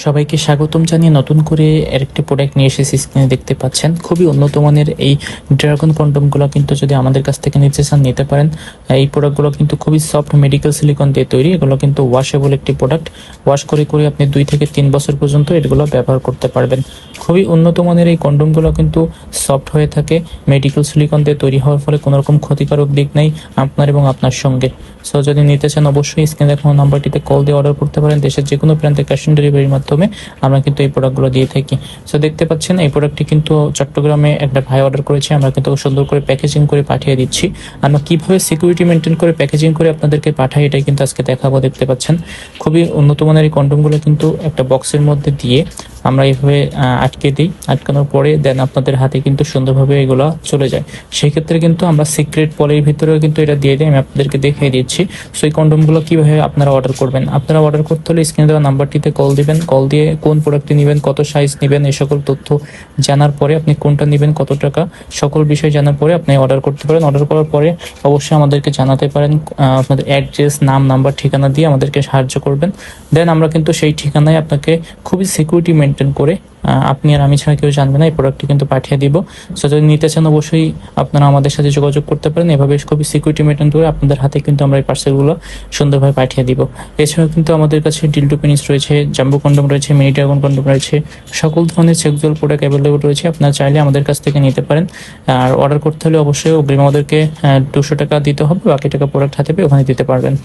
সবাইকে স্বাগতম জানিয়ে নতুন করে আরেকটি প্রোডাক্ট নিয়ে এসেছি। স্ক্রিনে দেখতে পাচ্ছেন খুবই উন্নত মানের এই ড্রাগন কন্ডমগুলো কিন্তু যদি আমাদের কাছ থেকে নিতে চান নিতে পারেন। এই প্রোডাক্টগুলো কিন্তু খুবই সফট মেডিকেল সিলিকন দিয়ে তৈরি। এগুলো কিন্তু ওয়াশেবল একটি প্রোডাক্ট। ওয়াশ করে করে আপনি 2 থেকে 3 বছর পর্যন্ত এগুলো ব্যবহার করতে পারবেন। খুবই উন্নত মানের এই কন্ডমগুলো কিন্তু সফট হয়ে থাকে, মেডিকেল সিলিকন দিয়ে তৈরি হওয়ার ফলে কোনো রকম ক্ষতিকারক দিক নেই আপনার এবং আপনার সঙ্গে। সো যদি নিতে চান অবশ্যই স্ক্রিনে দেখানো নাম্বারটিতে কল দিয়ে অর্ডার করতে পারেন। দেশের যে কোনো প্রান্তে ক্যাশ অন ডেলিভারির মাধ্যমে আমরা কিন্তু এই প্রোডাক্টগুলো দিয়ে থাকি। সো দেখতে পাচ্ছেন এই প্রোডাক্টটি কিন্তু চট্টগ্রামে একটা ভাই অর্ডার করেছে। আমরা কিন্তু সুন্দর করে প্যাকেজিং করে পাঠিয়ে দিচ্ছি। আমরা কিভাবে সিকিউরিটি মেনটেন করে প্যাকেজিং করে আপনাদেরকে পাঠাই এটাই কিন্তু আজকে দেখাবো। দেখতে পাচ্ছেন খুবই উন্নত মানের এই কন্ডমগুলো কিন্তু একটা বক্সের মধ্যে দিয়ে আমরা এইভাবে আটকে দিই। আটকানোর পরে দেন আপনাদের হাতে কিন্তু সুন্দরভাবে এগুলো চলে যায়। সেই ক্ষেত্রে কিন্তু আমরা সিক্রেট পলির ভিতরেও কিন্তু এটা দিয়ে দিই। আমি আপনাদেরকে দেখিয়ে দিচ্ছি। সো এই কন্ডমগুলো কিভাবে আপনারা অর্ডার করবেন। আপনারা অর্ডার করতে হলে স্ক্রিনে দেওয়া নাম্বারটিতে কল দিবেন। কল দিয়ে কোন প্রোডাক্টটি নেবেন, কত সাইজ নেবেন, এই সকল তথ্য জানার পরে আপনি কোনটা নেবেন, কত টাকা, সকল বিষয় জানার পরে আপনি অর্ডার করতে পারেন। অর্ডার করার পরে অবশ্যই আমাদেরকে জানাতে পারেন, আপনাদের অ্যাড্রেস, নাম, নাম্বার, ঠিকানা দিয়ে আমাদেরকে সাহায্য করবেন। দেন আমরা কিন্তু সেই ঠিকানায় আপনাকে খুবই সিকিউরিটি মেনটেন করে আপনি আর আমি ছাড়া কেউ জানবে না এই প্রোডাক্টটি কিন্তু পাঠিয়ে দিব। সো যদি নিতে চান অবশ্যই আপনারা আমাদের সাথে যোগাযোগ করতে পারেন। এভাবে খুবই সিকিউরিটি মেনটেন করে আপনাদের হাতে কিন্তু আমরা এই পার্সেলগুলো সুন্দরভাবে পাঠিয়ে দিব। এছাড়াও কিন্তু আমাদের কাছে ডিল্ডো পেনিস রয়েছে, জাম্বো কন্ডম রয়েছে, মিনি ড্রাগন কন্ডম রয়েছে, সকল ধরনের সেক্সুয়াল প্রোডাক্ট অ্যাভেলেবল রয়েছে। আপনারা চাইলে আমাদের কাছ থেকে নিতে পারেন। আর অর্ডার করতে হলে অবশ্যই অগ্রিম আমাদেরকে 200 টাকা দিতে হবে, বাকি টাকা প্রোডাক্ট হাতে পেয়ে ওখানে দিতে পারবেন।